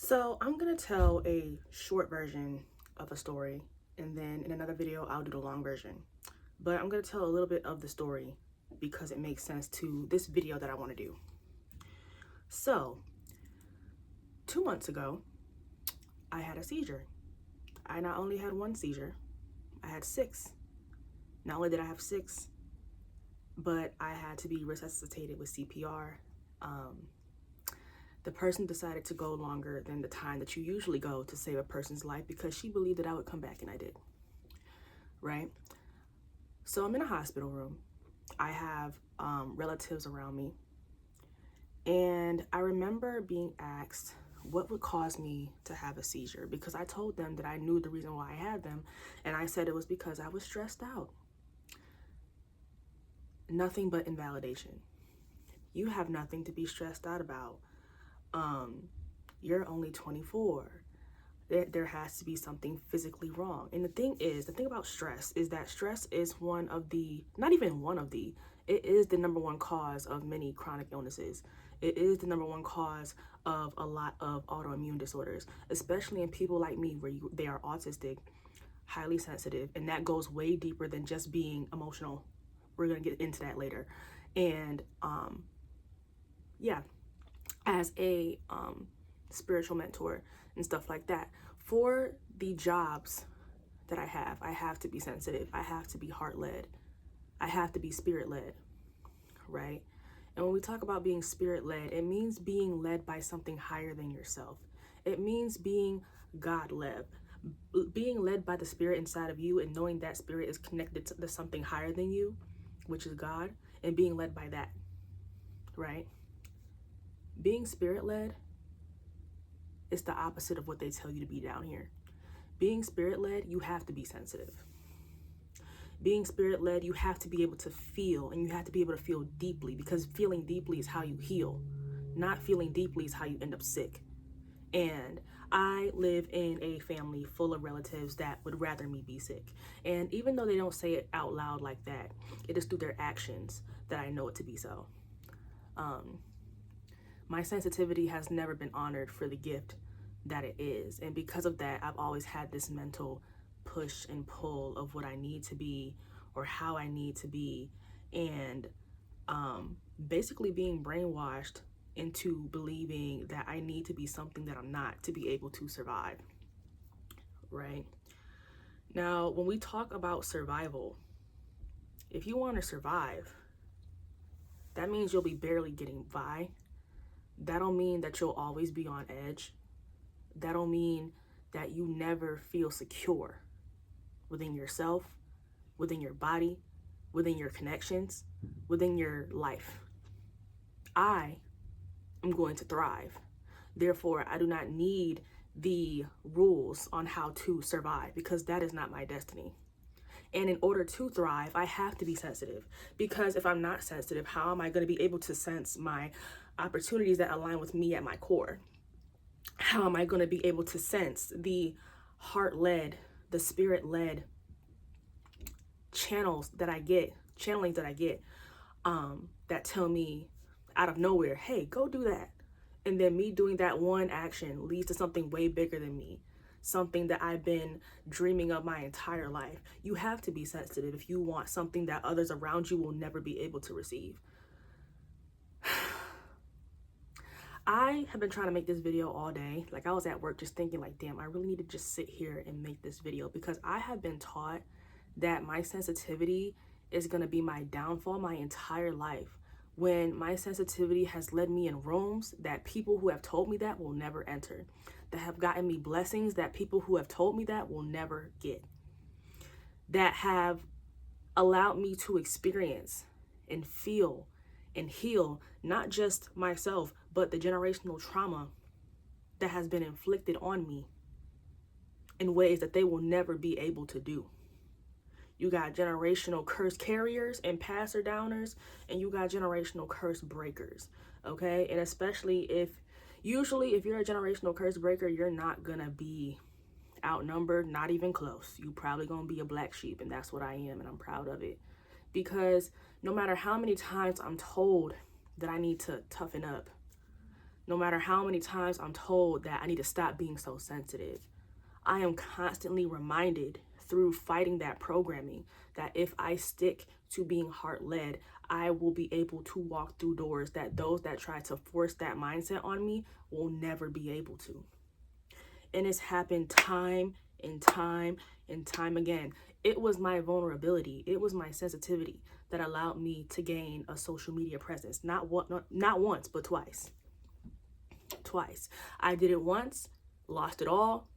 So I'm gonna tell a short version of a story, and then in another video I'll do the long version. But I'm gonna tell a little bit of the story because it makes sense to this video that I want to do. So 2 months ago, I had a seizure. I not only had one seizure, I had six. Not only did I have six, but I had to be resuscitated with CPR. The person decided to go longer than the time that you usually go to save a person's life because she believed that I would come back, and I did, right? So I'm in a hospital room. I have relatives around me, and I remember being asked what would cause me to have a seizure because I told them that I knew the reason why I had them, and I said it was because I was stressed out. Nothing but invalidation. You have nothing to be stressed out about. You're only 24. There has to be something physically wrong. And the thing about stress is that stress is one of the, not even one of the, it is the number one cause of many chronic illnesses. It is the number one cause of a lot of autoimmune disorders, especially in people like me where they are autistic, highly sensitive, and that goes way deeper than just being emotional. We're going to get into that later. And yeah, as a spiritual mentor and stuff like that, for the jobs that I have to be sensitive. I have to be heart-led. I have to be spirit-led, right? And when we talk about being spirit-led, it means being led by something higher than yourself. It means being God-led, being led by the spirit inside of you and knowing that spirit is connected to something higher than you, which is God, and being led by that, right? Being spirit-led is the opposite of what they tell you to be down here. Being spirit-led, you have to be sensitive. Being spirit-led, you have to be able to feel, and you have to be able to feel deeply, because feeling deeply is how you heal. Not feeling deeply is how you end up sick. And I live in a family full of relatives that would rather me be sick. And even though they don't say it out loud like that, it is through their actions that I know it to be so. My sensitivity has never been honored for the gift that it is. And because of that, I've always had this mental push and pull of what I need to be or how I need to be. And basically being brainwashed into believing that I need to be something that I'm not to be able to survive, right? Now, when we talk about survival, if you want to survive, that means you'll be barely getting by. That don't mean that you'll always be on edge. That don't mean that you never feel secure within yourself, within your body, within your connections, within your life. I am going to thrive. Therefore, I do not need the rules on how to survive because that is not my destiny. And in order to thrive, I have to be sensitive, because if I'm not sensitive, how am I going to be able to sense my opportunities that align with me at my core? How am I going to be able to sense the heart-led, the spirit-led channelings that I get, that tell me out of nowhere, hey, go do that. And then me doing that one action leads to something way bigger than me, something that I've been dreaming of my entire life. You have to be sensitive if you want something that others around you will never be able to receive. I have been trying to make this video all day. Like, I was at work just thinking like, damn, I really need to just sit here and make this video, because I have been taught that my sensitivity is going to be my downfall my entire life, when my sensitivity has led me in rooms that people who have told me that will never enter, that have gotten me blessings that people who have told me that will never get, that have allowed me to experience and feel and heal not just myself, but the generational trauma that has been inflicted on me in ways that they will never be able to do. You got generational curse carriers and passer downers, and you got generational curse breakers, okay? And especially usually if you're a generational curse breaker, you're not gonna be outnumbered, not even close. You probably gonna be a black sheep, and that's what I am, and I'm proud of it. Because no matter how many times I'm told that I need to toughen up, No matter how many times I'm told that I need to stop being so sensitive, I am constantly reminded through fighting that programming that if I stick to being heart-led, I will be able to walk through doors that those that try to force that mindset on me will never be able to. And it's happened time and time and time again. It was my vulnerability, it was my sensitivity that allowed me to gain a social media presence. Not once, but twice. Twice. I did it once, lost it all,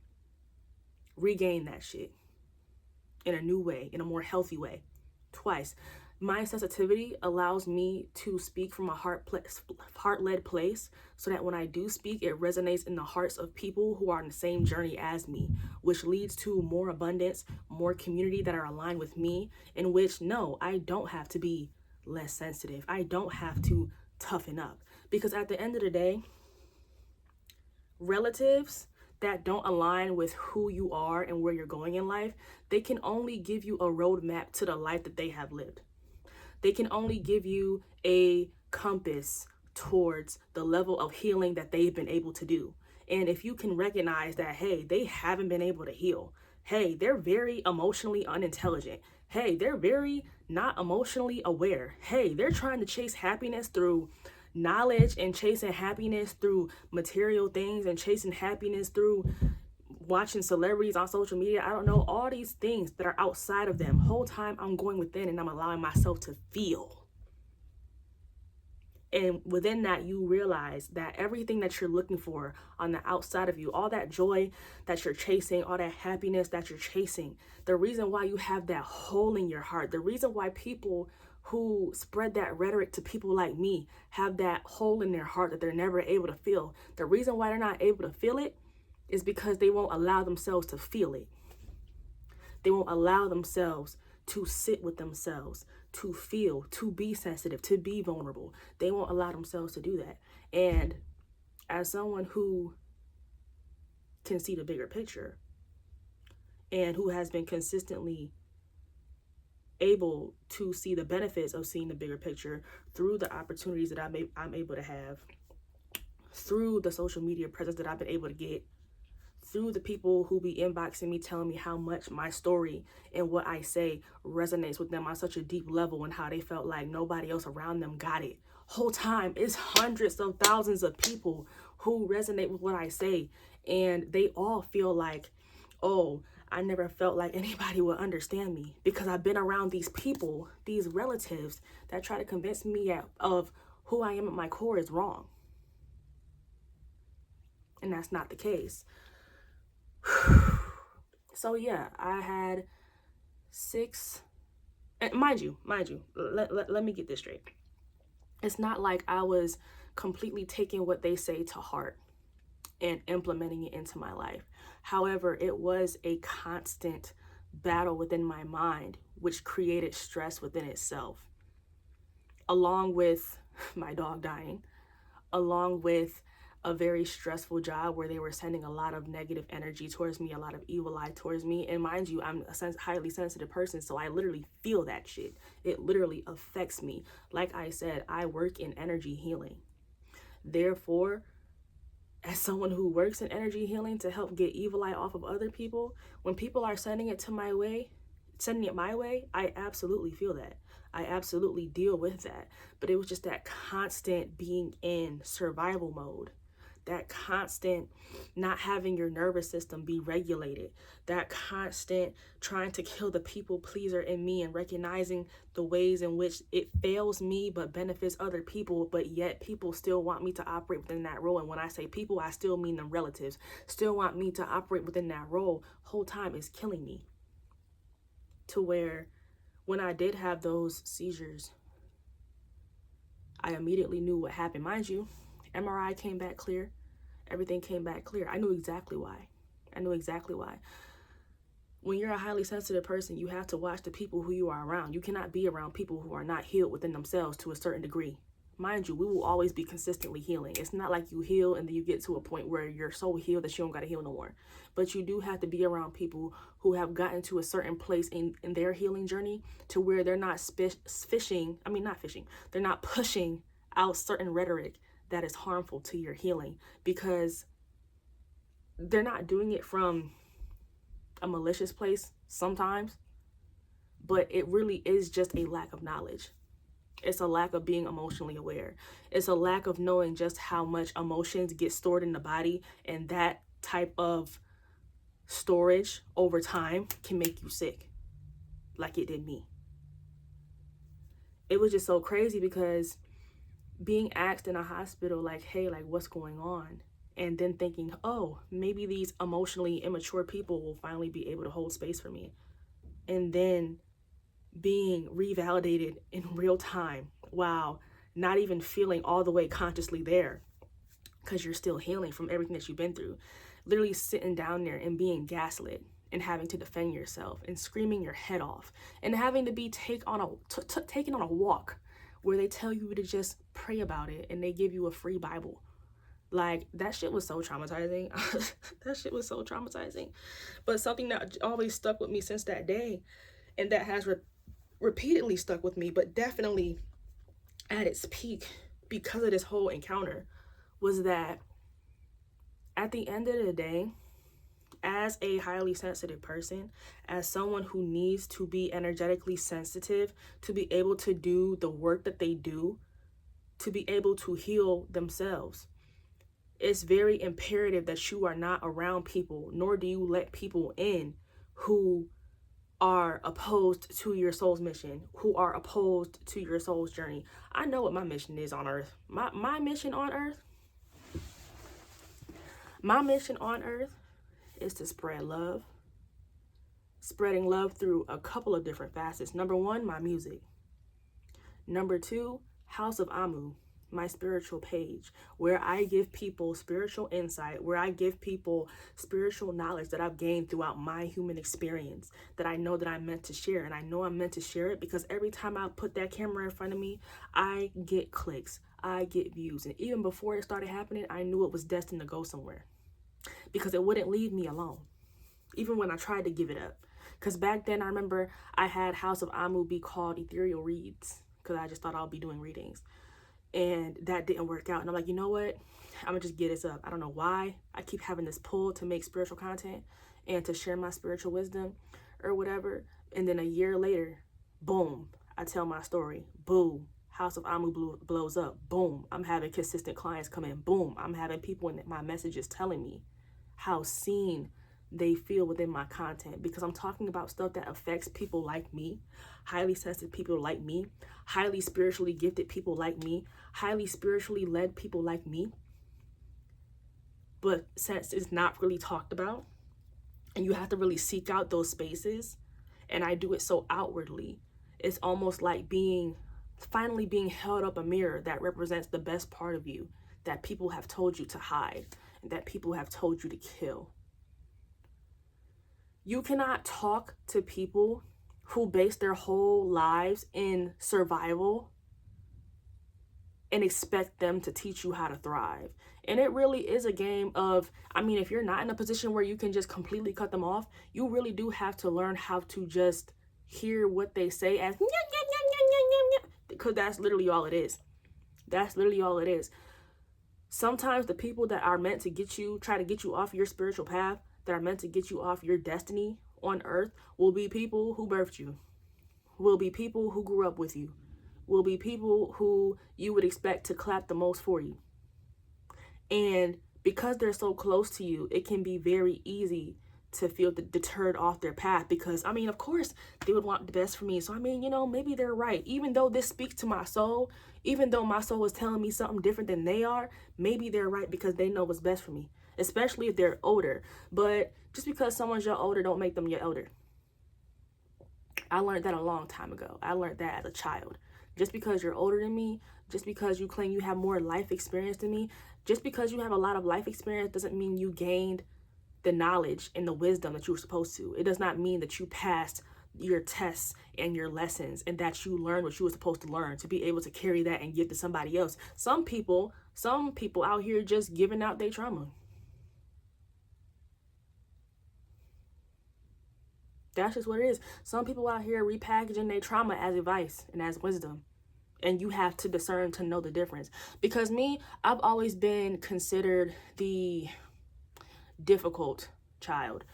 regained that shit in a new way, in a more healthy way. Twice. My sensitivity allows me to speak from a heart-led place so that when I do speak, it resonates in the hearts of people who are on the same journey as me, which leads to more abundance, more community that are aligned with me, in which, no, I don't have to be less sensitive. I don't have to toughen up. Because at the end of the day, relatives that don't align with who you are and where you're going in life, they can only give you a roadmap to the life that they have lived. They can only give you a compass towards the level of healing that they've been able to do. And if you can recognize that, hey, they haven't been able to heal. Hey, they're very emotionally unintelligent. Hey, they're very not emotionally aware. Hey, they're trying to chase happiness through knowledge and chasing happiness through material things and chasing happiness through watching celebrities on social media. I don't know, all these things that are outside of them. Whole time I'm going within and I'm allowing myself to feel. And within that, you realize that everything that you're looking for on the outside of you, all that joy that you're chasing, all that happiness that you're chasing, the reason why you have that hole in your heart, the reason why people who spread that rhetoric to people like me have that hole in their heart that they're never able to feel, the reason why they're not able to feel it is because they won't allow themselves to feel it. They won't allow themselves to sit with themselves, to feel, to be sensitive, to be vulnerable. They won't allow themselves to do that. And as someone who can see the bigger picture and who has been consistently able to see the benefits of seeing the bigger picture through the opportunities that I'm able to have, through the social media presence that I've been able to get, through the people who be inboxing me telling me how much my story and what I say resonates with them on such a deep level and how they felt like nobody else around them got it. Whole time, it's hundreds of thousands of people who resonate with what I say, and they all feel like, oh, I never felt like anybody would understand me because I've been around these people, these relatives that try to convince me of who I am at my core is wrong. And that's not the case. So yeah, I had 6, and mind you, let me get this straight. It's not like I was completely taking what they say to heart and implementing it into my life. However, it was a constant battle within my mind, which created stress within itself, along with my dog dying, along with a very stressful job where they were sending a lot of negative energy towards me, a lot of evil eye towards me. And mind you, I'm a highly sensitive person, so I literally feel that shit. It literally affects me. Like I said, I work in energy healing. Therefore, as someone who works in energy healing to help get evil eye off of other people, when people are sending it my way, I absolutely feel that. I absolutely deal with that. But it was just that constant being in survival mode, that constant not having your nervous system be regulated, that constant trying to kill the people pleaser in me and recognizing the ways in which it fails me but benefits other people, but yet people still want me to operate within that role. And when I say people, I still mean the relatives, still want me to operate within that role. Whole time is killing me. To where when I did have those seizures, I immediately knew what happened. Mind you, MRI came back clear. Everything came back clear. I knew exactly why. When you're a highly sensitive person, you have to watch the people who you are around. You cannot be around people who are not healed within themselves to a certain degree. Mind you, we will always be consistently healing. It's not like you heal and then you get to a point where you're so healed that you don't got to heal no more. But you do have to be around people who have gotten to a certain place in their healing journey to where they're not they're not pushing out certain rhetoric that is harmful to your healing, because they're not doing it from a malicious place sometimes, but it really is just a lack of knowledge. It's a lack of being emotionally aware. It's a lack of knowing just how much emotions get stored in the body, and that type of storage over time can make you sick, like it did me. It was just so crazy, because being asked in a hospital, like, hey, like, what's going on? And then thinking, oh, maybe these emotionally immature people will finally be able to hold space for me. And then being revalidated in real time while not even feeling all the way consciously there, because you're still healing from everything that you've been through. Literally sitting down there and being gaslit and having to defend yourself and screaming your head off and having to be taken on a walk where they tell you to just pray about it and they give you a free Bible. Like, that shit was so traumatizing. That shit was so traumatizing. But something that always stuck with me since that day, and that has repeatedly stuck with me, but definitely at its peak because of this whole encounter, was that at the end of the day, as a highly sensitive person, as someone who needs to be energetically sensitive to be able to do the work that they do, to be able to heal themselves, it's very imperative that you are not around people, nor do you let people in who are opposed to your soul's mission, who are opposed to your soul's journey. I know what my mission is on earth. My mission on earth is to spread love. Spreading love through a couple of different facets. Number one, my music. Number two, House of Amu, my spiritual page, where I give people spiritual insight, where I give people spiritual knowledge that I've gained throughout my human experience, that I know that I'm meant to share. And I know I'm meant to share it because every time I put that camera in front of me, I get clicks, I get views. And even before it started happening, I knew it was destined to go somewhere, because it wouldn't leave me alone, even when I tried to give it up. Because back then, I remember I had House of Amu be called Ethereal Reads, because I just thought I'll be doing readings. And that didn't work out. And I'm like, you know what? I'm going to just get this up. I don't know why I keep having this pull to make spiritual content and to share my spiritual wisdom or whatever. And then a year later, boom, I tell my story. Boom, House of Amu blows up. Boom, I'm having consistent clients come in. Boom, I'm having people in my messages telling me how seen they feel within my content, because I'm talking about stuff that affects people like me, highly sensitive people like me, highly spiritually gifted people like me, highly spiritually led people like me. But since it's not really talked about, and you have to really seek out those spaces, and I do it so outwardly, it's almost like finally being held up a mirror that represents the best part of you that people have told you to hide and that people have told you to kill. You cannot talk to people who base their whole lives in survival and expect them to teach you how to thrive. And it really is a game of, if you're not in a position where you can just completely cut them off, you really do have to learn how to just hear what they say as, because that's literally all it is. That's literally all it is. Sometimes the people that are meant to try to get you off your spiritual path, that are meant to get you off your destiny on earth, will be people who birthed you, will be people who grew up with you, will be people who you would expect to clap the most for you. And because they're so close to you, it can be very easy to feel deterred off their path, because of course they would want the best for me. So maybe they're right. Even though this speaks to my soul, even though my soul is telling me something different than they are, maybe they're right because they know what's best for me, especially if they're older. But just because someone's your older don't make them your elder. I learned that a long time ago. I learned that as a child. Just because you're older than me, just because you claim you have more life experience than me, just because you have a lot of life experience doesn't mean you gained the knowledge and the wisdom that you were supposed to. It does not mean that you passed your tests and your lessons and that you learned what you were supposed to learn to be able to carry that and give to somebody else. Some people out here just giving out their trauma. That's just what it is. Some people out here repackaging their trauma as advice and as wisdom. And you have to discern to know the difference. Because me, I've always been considered the difficult child.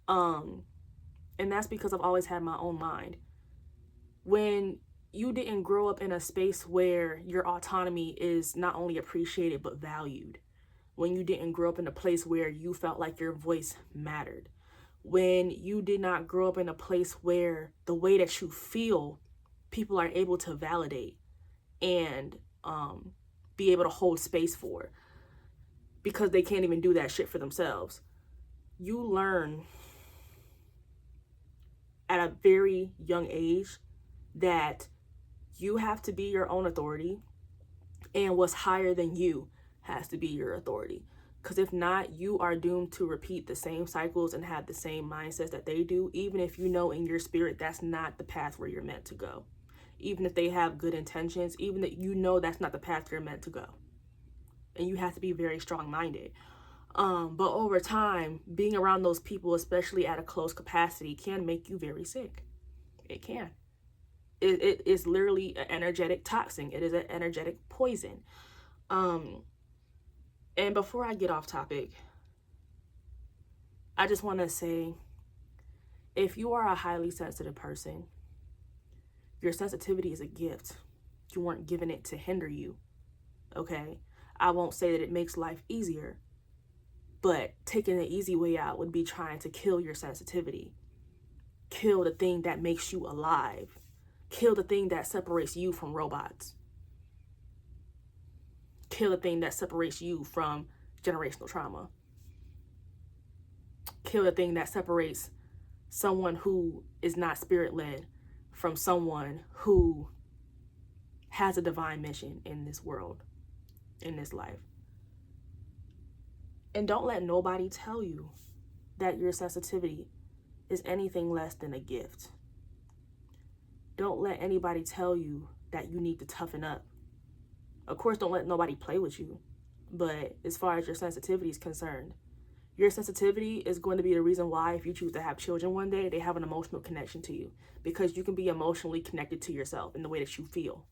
And that's because I've always had my own mind. When you didn't grow up in a space where your autonomy is not only appreciated but valued, when you didn't grow up in a place where you felt like your voice mattered, when you did not grow up in a place where the way that you feel, people are able to validate and be able to hold space for, because they can't even do that shit for themselves. You learn at a very young age that you have to be your own authority, and what's higher than you has to be your authority. Because if not, you are doomed to repeat the same cycles and have the same mindsets that they do, even if you know in your spirit that's not the path where you're meant to go. Even if they have good intentions, even that you know that's not the path you're meant to go. And you have to be very strong-minded. But over time, being around those people, especially at a close capacity, can make you very sick. It can. It is literally an energetic toxin. It is an energetic poison. And before I get off topic, I just want to say, if you are a highly sensitive person, your sensitivity is a gift. You weren't given it to hinder you, okay? I won't say that it makes life easier, but taking the easy way out would be trying to kill your sensitivity. Kill the thing that makes you alive. Kill the thing that separates you from robots. Kill the thing that separates you from generational trauma. Kill the thing that separates someone who is not spirit-led from someone who has a divine mission in this world, in this life. And don't let nobody tell you that your sensitivity is anything less than a gift. Don't let anybody tell you that you need to toughen up. Of course, don't let nobody play with you. But as far as your sensitivity is concerned, your sensitivity is going to be the reason why, if you choose to have children one day, they have an emotional connection to you. Because you can be emotionally connected to yourself in the way that you feel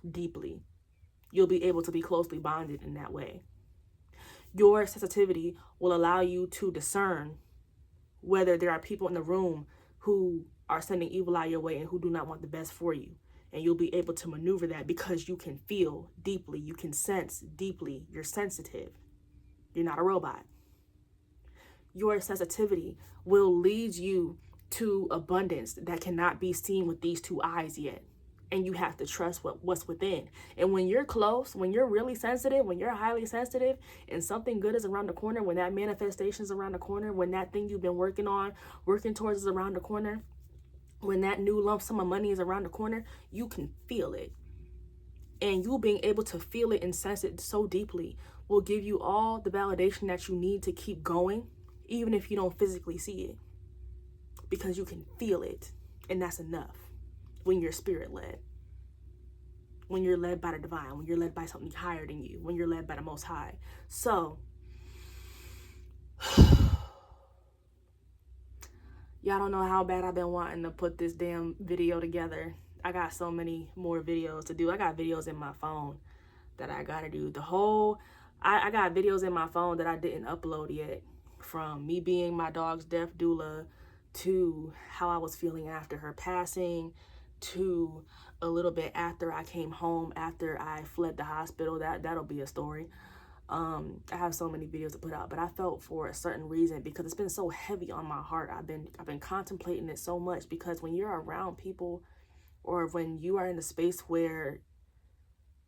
deeply. You'll be able to be closely bonded in that way. Your sensitivity will allow you to discern whether there are people in the room who are sending evil out your way and who do not want the best for you. And you'll be able to maneuver that because you can feel deeply. You can sense deeply. You're sensitive. You're not a robot. Your sensitivity will lead you to abundance that cannot be seen with these two eyes yet. And you have to trust what's within. And when you're close, when you're really sensitive, when you're highly sensitive and something good is around the corner, when that manifestation is around the corner, when that thing you've been working towards is around the corner, when that new lump sum of money is around the corner, you can feel it. And you being able to feel it and sense it so deeply will give you all the validation that you need to keep going, even if you don't physically see it. Because you can feel it, and that's enough when you're spirit-led. When you're led by the divine, when you're led by something higher than you, when you're led by the Most High. So, y'all don't know how bad I've been wanting to put this damn video together. I got so many more videos to do. I got videos in my phone that I gotta do. I got videos in my phone that I didn't upload yet. From me being my dog's death doula, to how I was feeling after her passing, to a little bit after I came home, after I fled the hospital. That'll be a story. I have so many videos to put out, but I felt for a certain reason, because it's been so heavy on my heart. I've been contemplating it so much, because when you're around people, or when you are in a space where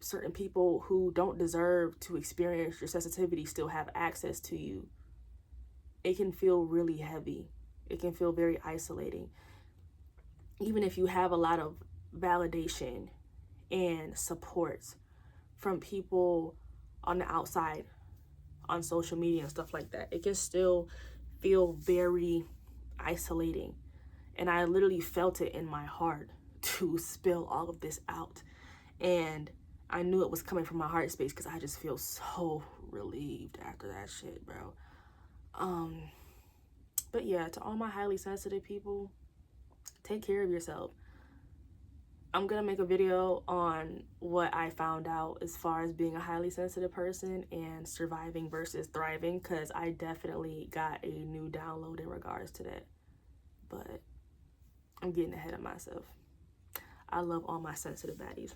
certain people who don't deserve to experience your sensitivity still have access to you, it can feel really heavy. It can feel very isolating. Even if you have a lot of validation and support from people on the outside, on social media and stuff like that, it can still feel very isolating. And I literally felt it in my heart to spill all of this out. And I knew it was coming from my heart space, because I just feel so relieved after that shit, bro. But yeah, to all my highly sensitive people, take care of yourself. I'm gonna make a video on what I found out as far as being a highly sensitive person and surviving versus thriving, because I definitely got a new download in regards to that. But I'm getting ahead of myself. I love all my sensitive baddies.